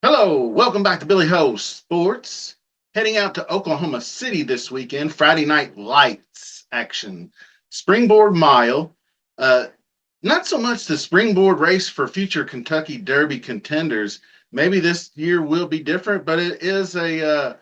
Hello, welcome back to Billy Ho Sports. Heading out to Oklahoma City this weekend, Friday night lights action. Springboard Mile. Uh, Not so much the springboard race for future Kentucky Derby contenders. Maybe this year will be different, but it is a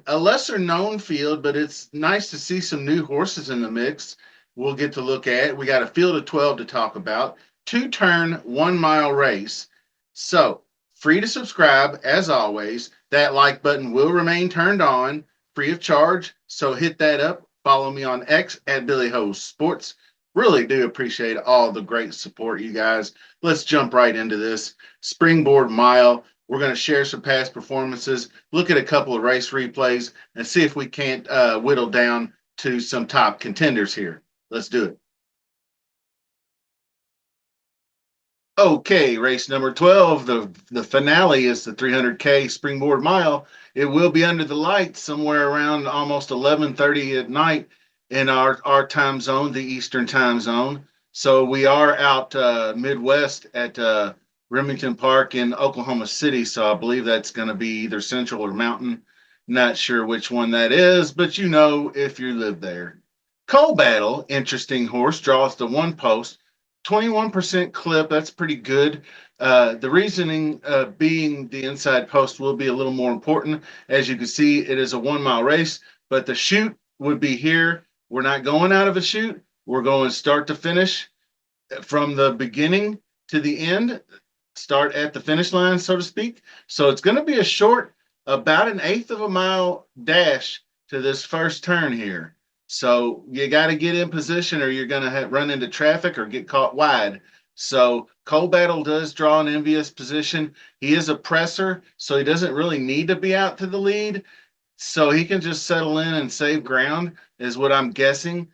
lesser known field, but it's nice to see some new horses in the mix. We'll get to look at. We got a field of 12 to talk about. Two turn, 1 mile race. So, free to subscribe as always. That like button will remain turned on, free of charge. So, hit that up. Follow me on X at Billy Ho Sports. Really do appreciate all the great support, you guys. Let's jump right into this. Springboard Mile. We're going to share some past performances, look at a couple of race replays, and see if we can't whittle down to some top contenders here. Let's do it. Okay, race number 12. The finale is the 300K Springboard Mile. It will be under the lights somewhere around almost 11:30 at night in our time zone, the Eastern time zone. So we are out Midwest at Remington Park in Oklahoma City. So I believe that's going to be either Central or Mountain. Not sure which one that is, but you know if you live there. Coal Battle, interesting horse, draws the one post. 21% clip, that's pretty good. The reasoning being the inside post will be a little more important. As you can see, it is a 1 mile race, but the chute would be here. We're not going out of a chute. We're going start to finish from the beginning to the end, start at the finish line, so to speak. So it's going to be a short, about an eighth of a mile dash to this first turn here. So you got to get in position or you're going to run into traffic or get caught wide. So Coal Battle does draw an envious position. He is a presser, so he doesn't really need to be out to the lead. So he can just settle in and save ground, is what I'm guessing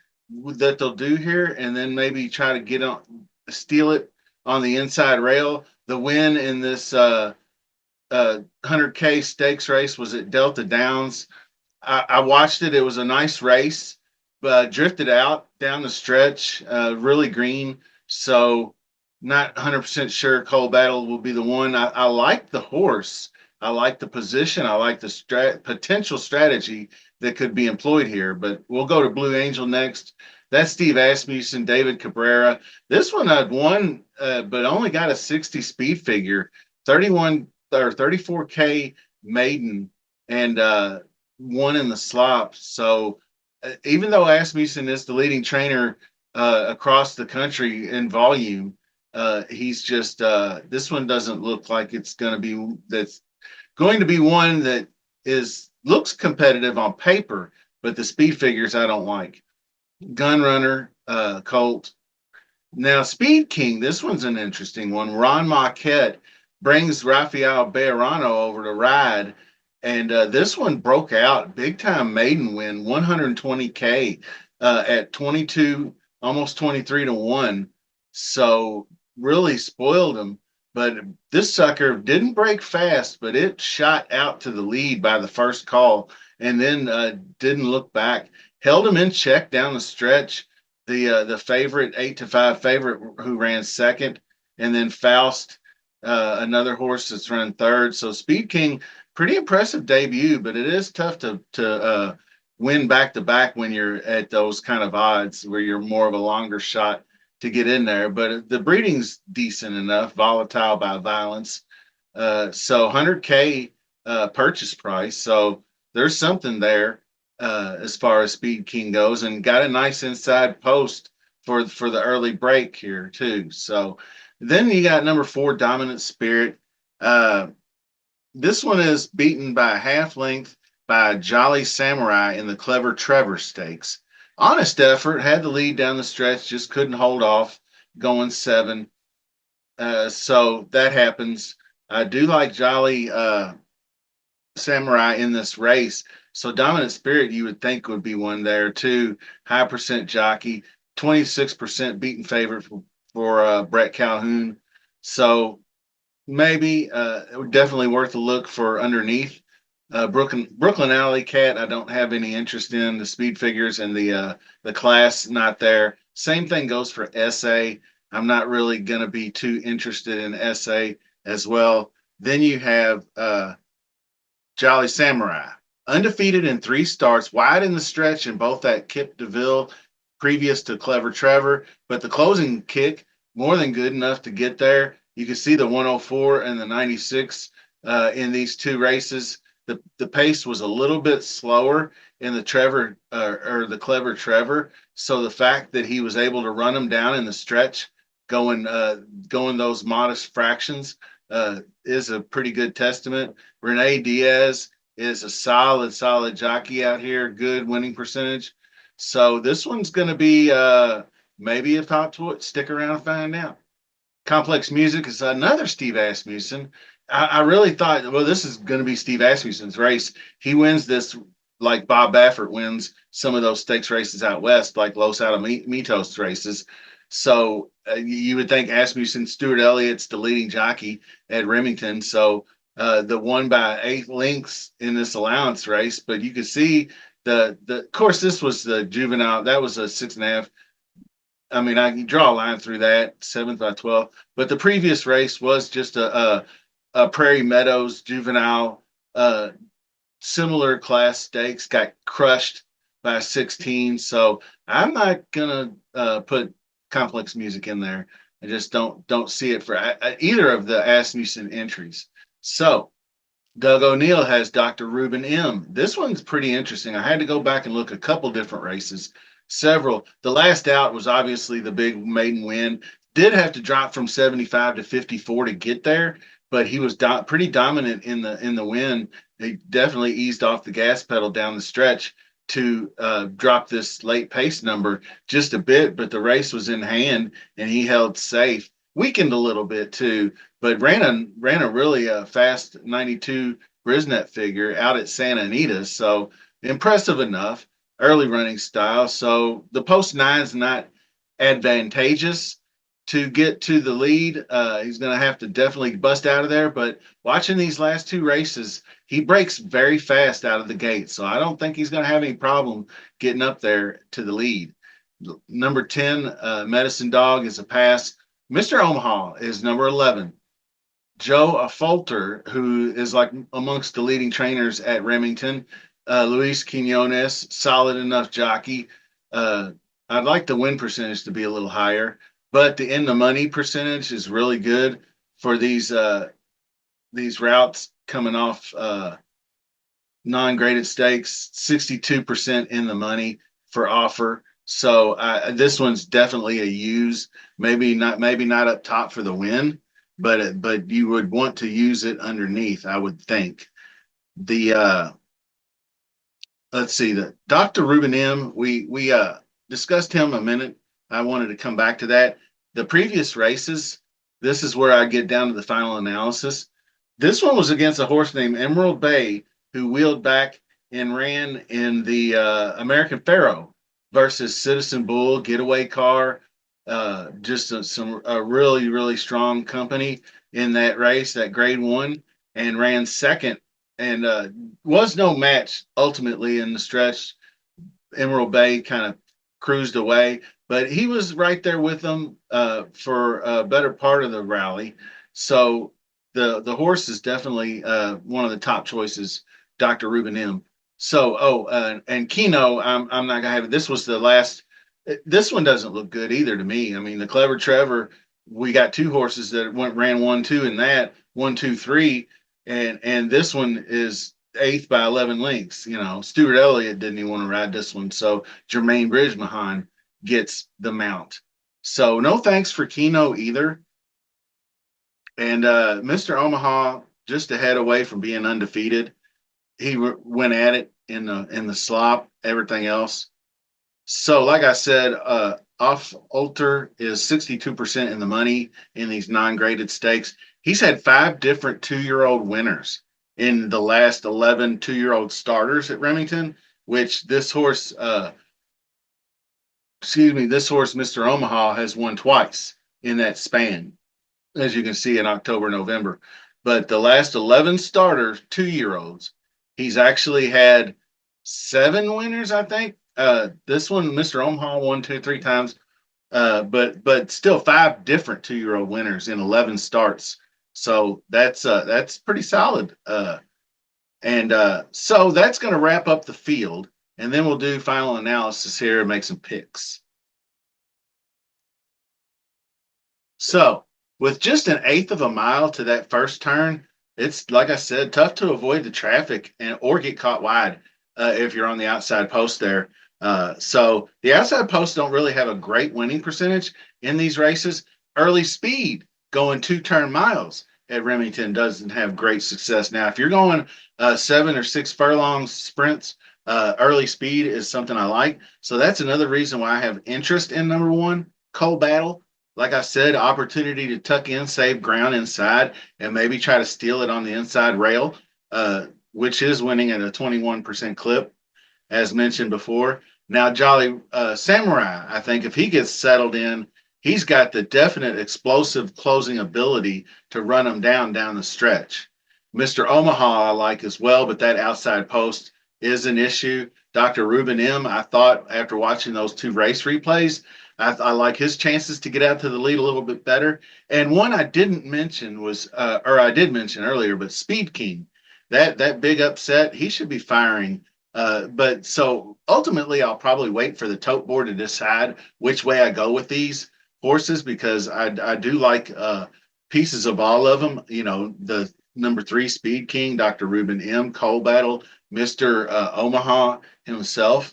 that they'll do here, and then maybe try to get on, steal it on the inside rail. The win in this 100K stakes race was at Delta Downs. I watched it. It was a nice race, but drifted out down the stretch, really green. So, not 100% sure Coal Battle will be the one. I like the horse. I like the position. I like the potential strategy that could be employed here. But we'll go to Blue Angel next. That's Steve Asmussen, David Cabrera. This one I'd won, but only got a 60 speed figure, 31 or 34K maiden, and won in the slop. So even though Asmussen is the leading trainer across the country in volume, he's just this one doesn't look like it's going to be that's going to be one that is looks competitive on paper, but the speed figures I don't like. Gunrunner, Colt. Now, Speed King, this one's an interesting one. Ron Marquette brings Rafael Bejarano over to ride, and this one broke out big time maiden win, 120K at 22, almost 23 to 1. So really spoiled him. But this sucker didn't break fast, but it shot out to the lead by the first call and then didn't look back. Held him in check down the stretch. The favorite 8-5 favorite who ran second, and then Faust, another horse that's run third. So Speed King, pretty impressive debut, but it is tough to win back to back when you're at those kind of odds where you're more of a longer shot to get in there. But the breeding's decent enough, volatile by violence. So 100K purchase price. So there's something there as far as Speed King goes, and got a nice inside post for the early break here too. So then you got number 4, Dominant Spirit. Uh, this one is beaten by a half length by Jolly Samurai in the Clever Trevor Stakes. Honest effort, had the lead down the stretch, just couldn't hold off going 7. So that happens. I do like Jolly Samurai in this race. So Dominant Spirit, you would think would be one there too. High percent jockey, 26% beaten favorite for Brett Calhoun. So maybe definitely worth a look for underneath. Brooklyn Alley Cat, I don't have any interest in the speed figures and the class not there. Same thing goes for SA. I'm not really going to be too interested in SA as well. Then you have Jolly Samurai, undefeated in three starts, wide in the stretch in both that Kip DeVille previous to Clever Trevor, but the closing kick more than good enough to get there. You can see the 104 and the 96 in these two races. The pace was a little bit slower in the Trevor or the Clever Trevor, so the fact that he was able to run him down in the stretch, going those modest fractions, is a pretty good testament. Renee Diaz is a solid jockey out here, good winning percentage. So this one's going to be maybe a top 20. Stick around and find out. Complex Music is another Steve Asmussen. I really thought, well, this is going to be Steve Asmussen's race. He wins this like Bob Baffert wins some of those stakes races out west, like Los Alamitos races. So you would think Asmussen, Stuart Elliott's the leading jockey at Remington. So the one by 8 lengths in this allowance race, but you could see of course this was the juvenile. That was a 6.5. I mean, I can draw a line through that 7 by 12. But the previous race was just a Prairie Meadows juvenile, similar class stakes, got crushed by 16. So I'm not gonna put complex music in there. I just don't see it for either of the Asmussen entries. So Doug O'Neill has Dr. Ruben M. This one's pretty interesting. I had to go back and look a couple different races, several. The last out was obviously the big maiden win. Did have to drop from 75 to 54 to get there, but he was pretty dominant in the win. He definitely eased off the gas pedal down the stretch to drop this late pace number just a bit, but the race was in hand and he held safe. Weakened a little bit too, but ran a really fast 92 Brisnet figure out at Santa Anita. So impressive enough, early running style. So the post nine is not advantageous to get to the lead. He's going to have to definitely bust out of there. But watching these last two races, he breaks very fast out of the gate. So I don't think he's going to have any problem getting up there to the lead. Number 10, Medicine Dog, is a pass. Mr. Omaha is number 11. Joe Affolter, who is like amongst the leading trainers at Remington. Luis Quinones, solid enough jockey. Uh, I'd like the win percentage to be a little higher, but the in the money percentage is really good for these routes coming off non-graded stakes. 62% in the money for offer. So this one's definitely a use. Maybe not up top for the win, but you would want to use it underneath, I would think. The let's see, the Dr. Ruben M. We discussed him a minute. I wanted to come back to that. The previous races, this is where I get down to the final analysis. This one was against a horse named Emerald Bay, who wheeled back and ran in the American Pharoah versus Citizen Bull, Getaway Car. Just a really strong company in that race, that grade one, and ran second and was no match ultimately in the stretch. Emerald Bay kind of cruised away, but he was right there with them for a better part of the rally. So the horse is definitely one of the top choices, Dr. Ruben M. So and Keno, I'm not gonna have it. This was the last. This one doesn't look good either to me. I mean, the Clever Trevor, we got two horses that ran 1-2 in that 1-2-3, and this one is eighth by 11 lengths. You know, Stuart Elliott didn't even want to ride this one, so Jermaine Bridgemahan gets the mount. So no thanks for Keno either. And Mr. Omaha just a head away from being undefeated. He went at it in the slop, everything else. So, like I said, off Alter is 62% in the money in these non-graded stakes. He's had 5 different 2-year-old winners in the last 11 2-year-old starters at Remington, which this horse, Mr. Omaha, has won twice in that span, as you can see in October, November. But the last 11 starters, 2-year-olds, He's actually had 7 winners, I think. This one, Mr. Omaha, won two, three times, but still five different 2-year-old winners in 11 starts. So that's pretty solid. And so that's going to wrap up the field, and then we'll do final analysis here and make some picks. So, with just an eighth of a mile to that first turn, it's like I said, tough to avoid the traffic and or get caught wide if you're on the outside post there. So the outside posts don't really have a great winning percentage in these races. Early speed going 2 turn miles at Remington doesn't have great success. Now, if you're going 7 or 6 furlong sprints, early speed is something I like. So that's another reason why I have interest in number one, Coal Battle. Like I said, opportunity to tuck in, save ground inside, and maybe try to steal it on the inside rail, which is winning at a 21% clip, as mentioned before. Now, Jolly Samurai, I think if he gets settled in, he's got the definite explosive closing ability to run them down the stretch. Mr. Omaha, I like as well, but that outside post is an issue. Dr. Ruben M., I thought after watching those two race replays, I like his chances to get out to the lead a little bit better. And one I didn't mention was, or I did mention earlier, but Speed King, that big upset, he should be firing. But so ultimately, I'll probably wait for the tote board to decide which way I go with these horses because I do like pieces of all of them. You know, the number 3 Speed King, Dr. Ruben M. Coal Battle, Mr. Omaha himself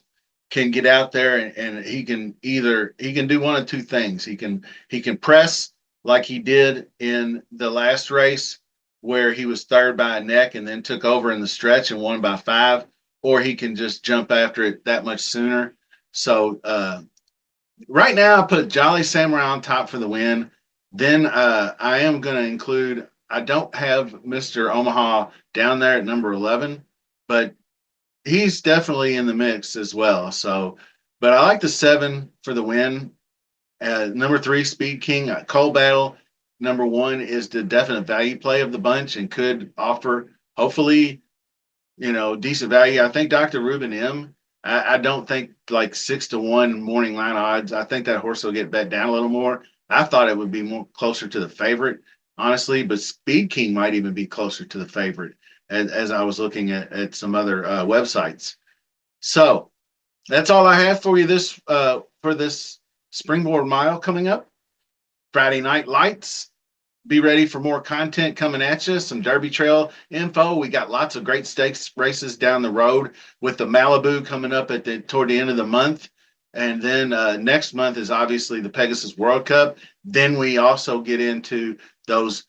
can get out there and he can do one of two things. He can press like he did in the last race where he was third by a neck and then took over in the stretch and won by 5, or he can just jump after it that much sooner. So right now I put Jolly Samurai on top for the win. Then I am going to include, I don't have Mr. Omaha down there at number 11, but he's definitely in the mix as well. So, but I like the 7 for the win. Number 3, Speed King, Coal Battle. Number 1 is the definite value play of the bunch and could offer, hopefully, decent value. I think Dr. Ruben M. I don't think like 6-1 morning line odds. I think that horse will get bet down a little more. I thought it would be more closer to the favorite, honestly, but Speed King might even be closer to the favorite as I was looking at some other websites. So that's all I have for you this for this Springboard Mile coming up. Friday Night Lights. Be ready for more content coming at you, some Derby Trail info. We got lots of great stakes races down the road with the Malibu coming up toward the end of the month. And then next month is obviously the Pegasus World Cup. Then we also get into those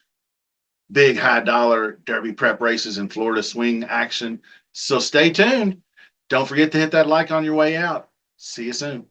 big high dollar Derby prep races in Florida swing action. So stay tuned. Don't forget to hit that like on your way out. See you soon.